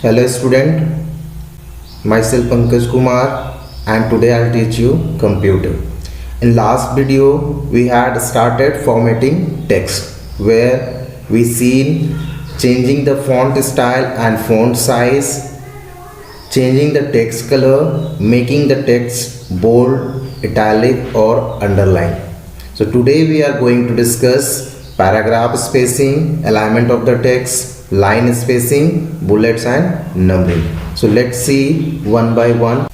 Hello student, myself Pankaj Kumar and today I'll teach you computer. In last video we had started formatting text where we seen changing the font style and font size, changing the text color, making the text bold, italic or underline. So today we are going to discuss paragraph spacing, alignment of the text, line spacing, bullets and numbering. So let's see one by one.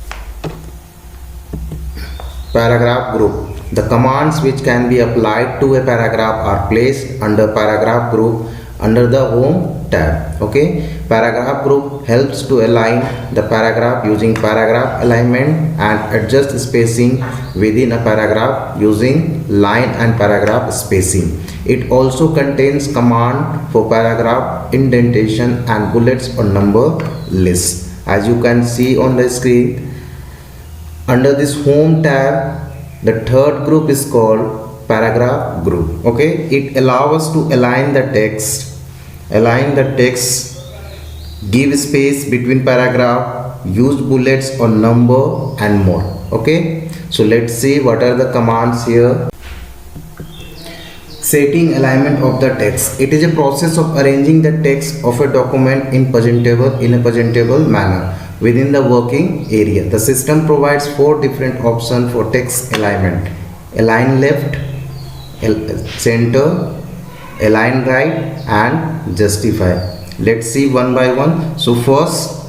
Paragraph group. The commands which can be applied to a paragraph are placed under paragraph group under the home tab. Okay, paragraph group helps to align the paragraph using paragraph alignment and adjust spacing within a paragraph using line and paragraph spacing. It also contains command for paragraph indentation and bullets or number list. As you can see on the screen, under this home tab, the third group is called paragraph group. Okay, it allows us to align the text, give space between paragraph, use bullets or number and more. Okay, so let's see what are the commands here. Setting alignment of the text. It is a process of arranging the text of a document in a presentable manner within the working area. The system provides 4 different options for text alignment: align left, center, align right and justify. Let's see one by one. So first,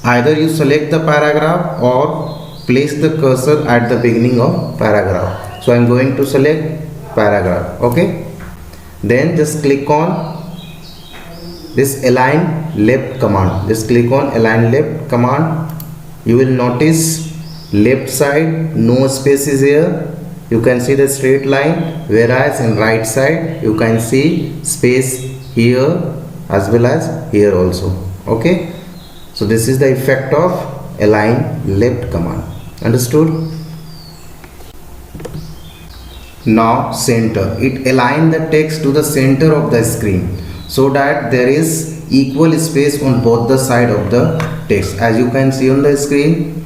either you select the paragraph or place the cursor at the beginning of paragraph. So I am going to select paragraph. Okay, then just click on this align left command. Just click on align left command. You will notice left side no spaces here. You can see the straight line, whereas in right side you can see space here as well as here also. Okay, so this is the effect of align left command. Understood? Now center. It aligns the text to the center of the screen so that there is equal space on both the side of the text. As you can see on the screen,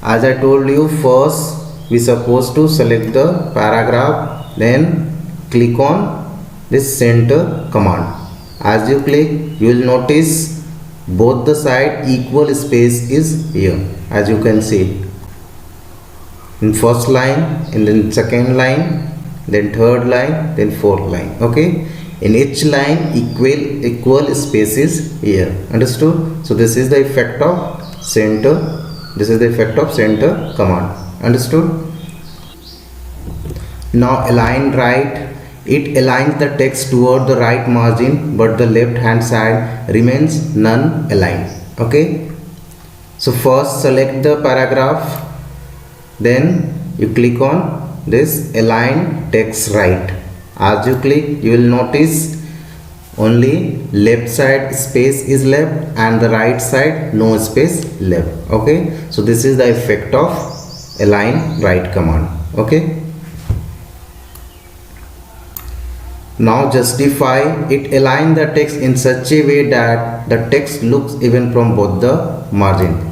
as I told you, first we supposed to select the paragraph, then click on this center command. As you click, you will notice both the side equal space is here. As you can see, in first line, and then second line, then third line, then fourth line. Okay, in each line equal space is here. Understood? So this is the effect of center. This is the effect of center command. Understood? Now align right. It aligns the text toward the right margin, but the left hand side remains none aligned. Okay, so first select the paragraph, then you click on this align text right. As you click, you will notice only left side space is left and the right side no space left. Okay, so this is the effect of align right command. Okay, now justify. It aligns the text in such a way that the text looks even from both the margin.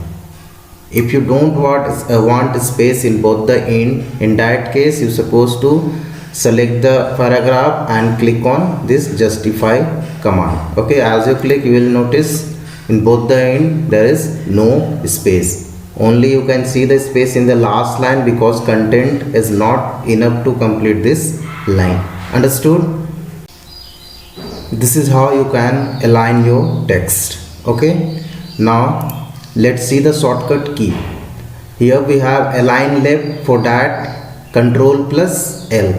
If you don't want space in both the end, in that case you supposed to select the paragraph and click on this justify command. Okay, as you click, you will notice in both the end there is no space. Only you can see the space in the last line because content is not enough to complete this line. Understood? This is how you can align your text. Okay, now let's see the shortcut key. Here we have align left. For that, control plus L.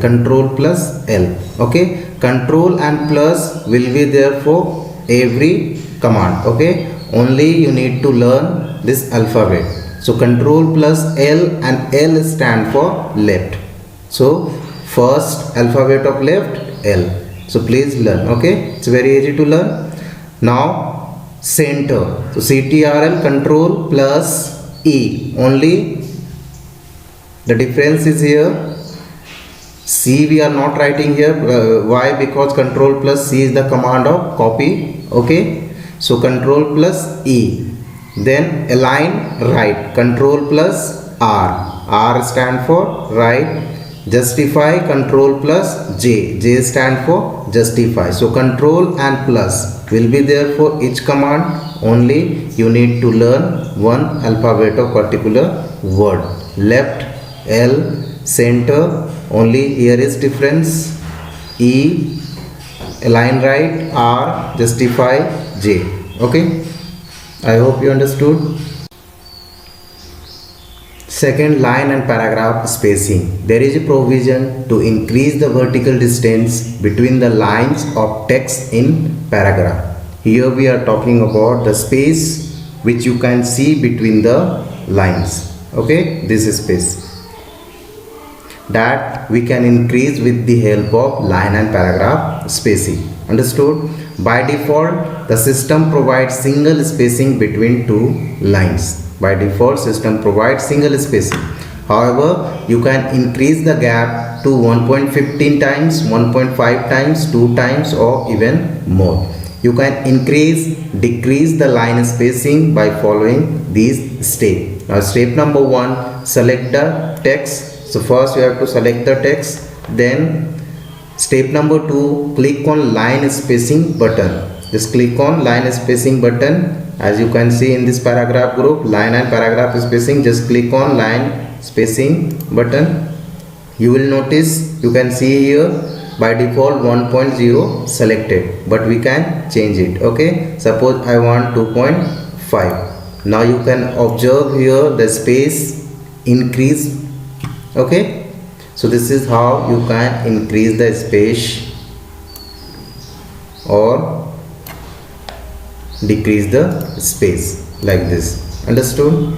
Okay, control and plus will be there for every command. Okay, only you need to learn this alphabet. So control plus L, and L stand for left. So first alphabet of left, L. So please learn. Okay, it's very easy to learn. Now center. So CTRL control plus E. Only the difference is here. C we are not writing here. Why? Because control plus C is the command of copy. Okay, So control plus E. Then align right. Control plus R. R stand for right. Justify, control plus J. J stand for justify. So control and plus will be there for each command. Only you need to learn one alphabet of particular word. Left, L, center, only here is difference. E, align right, R, justify, J. Okay, I hope you understood. Second, line and paragraph spacing. There is a provision to increase the vertical distance between the lines of text in paragraph. Here we are talking about the space which you can see between the lines. Okay, this is space that we can increase with the help of line and paragraph spacing. Understood? By default, the system provides single spacing between two lines. By default, system provides single spacing. However, you can increase the gap to 1.15 times, 1.5 times, 2 times, or even more. You can increase, decrease the line spacing by following these steps. Now, step number 1, select the text. So first you have to select the text. Then step number 2, click on line spacing button. Just click on line spacing button. As you can see in this paragraph group, line and paragraph spacing, just click on line spacing button. You will notice, you can see here by default 1.0 selected, but we can change it. Okay, suppose I want 2.5. Now you can observe here the space increase. Okay, so this is how you can increase the space or decrease the space like this. Understood?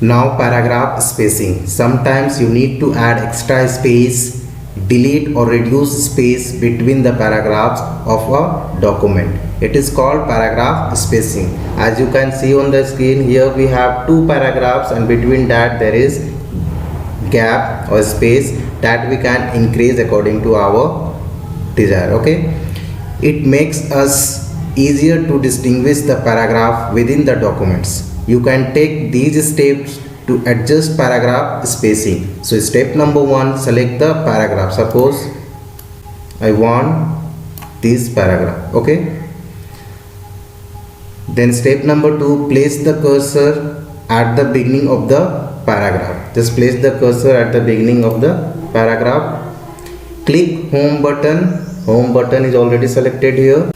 Now paragraph spacing. Sometimes you need to add extra space, delete or reduce space between the paragraphs of a document. It is called paragraph spacing. As you can see on the screen, here we have two paragraphs and between that there is gap or space that we can increase according to our desire. Okay, it makes us easier to distinguish the paragraph within the documents. You can take these steps to adjust paragraph spacing. So step number 1, select the paragraph. Suppose I want this paragraph. Okay, then step number 2, place the cursor at the beginning of the paragraph. Just place the cursor at the beginning of the paragraph. Click home button. Home button is already selected here.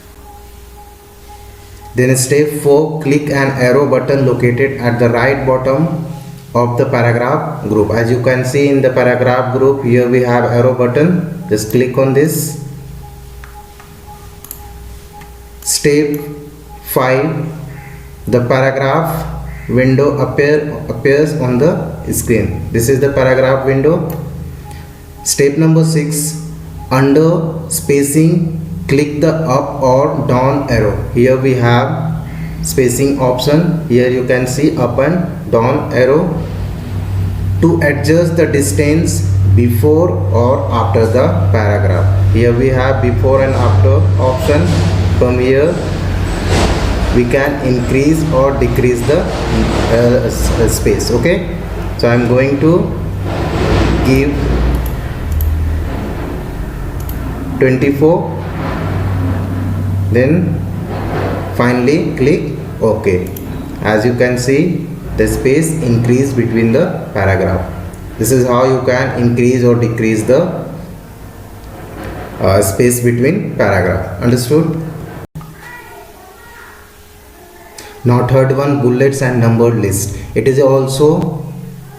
Then step 4, click an arrow button located at the right bottom of the paragraph group. As you can see in the paragraph group, here we have arrow button. Just click on this. Step 5, the paragraph window appears on the screen. This is the paragraph window. Step number 6, under spacing, click the up or down arrow. Here we have spacing option. Here you can see up and down arrow to adjust the distance before or after the paragraph. Here we have before and after option. From here we can increase or decrease the space. Okay, so I am going to give 24. Then finally click OK. As you can see, the space increase between the paragraph. This is how you can increase or decrease the space between paragraph. Understood? Now third one, bullets and numbered list. It is also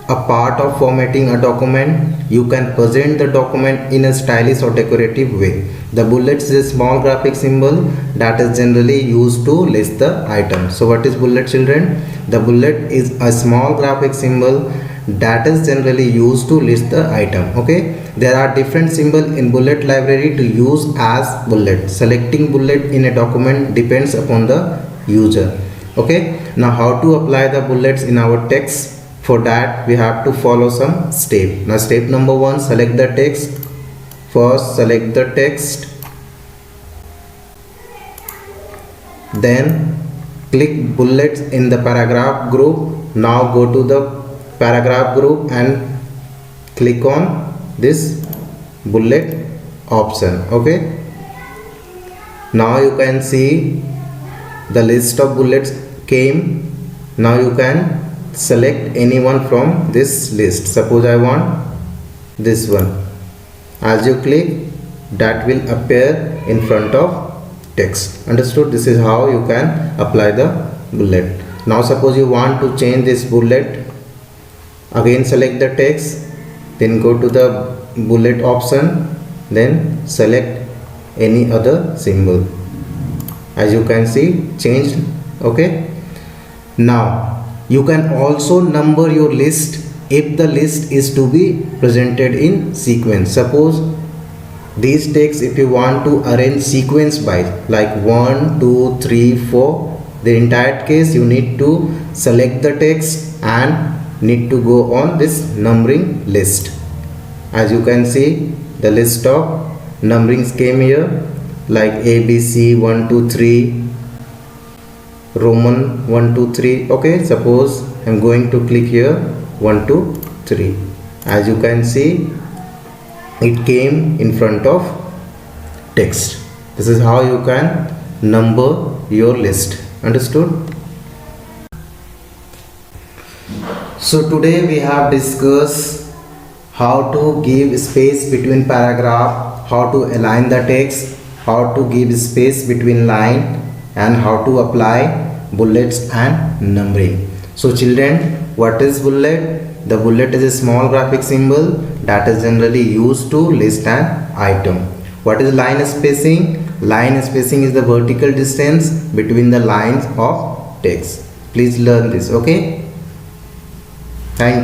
a part of formatting a document. You can present the document in a stylish or decorative way. The bullets is a small graphic symbol that is generally used to list the items. So what is bullet, children? The bullet is a small graphic symbol that is generally used to list the item. Okay, there are different symbols in bullet library to use as bullet. Selecting bullet in a document depends upon the user. Okay, now how to apply the bullets in our text? For that we have to follow some step. Now step number 1, select the text. First select the text. then click bullets in the paragraph group. Now go to the paragraph group and click on this bullet option. Okay, now you can see the list of bullets came. Now you can select any one from this list. Suppose I want this one. As you click, that will appear in front of text. Understood? This is how you can apply the bullet. Now suppose you want to change this bullet. Again select the text, then go to the bullet option, then select any other symbol. As you can see, changed. Okay, now you can also number your list if the list is to be presented in sequence. Suppose these text, if you want to arrange sequence by like 1 2 3 4, the entire case you need to select the text and need to go on this numbering list. As you can see, the list of numberings came here like ABC 1 2 3, Roman 1 2 3. Okay, suppose I'm going to click here 1 2 3. As you can see, it came in front of text. This is how you can number your list. Understood? So today we have discussed how to give space between paragraph, how to align the text, how to give space between line, and how to apply bullets and numbering. So children, what is bullet? The bullet is a small graphic symbol that is generally used to list an item. What is line spacing? Line spacing is the vertical distance between the lines of text. Please learn this. Okay, thank you.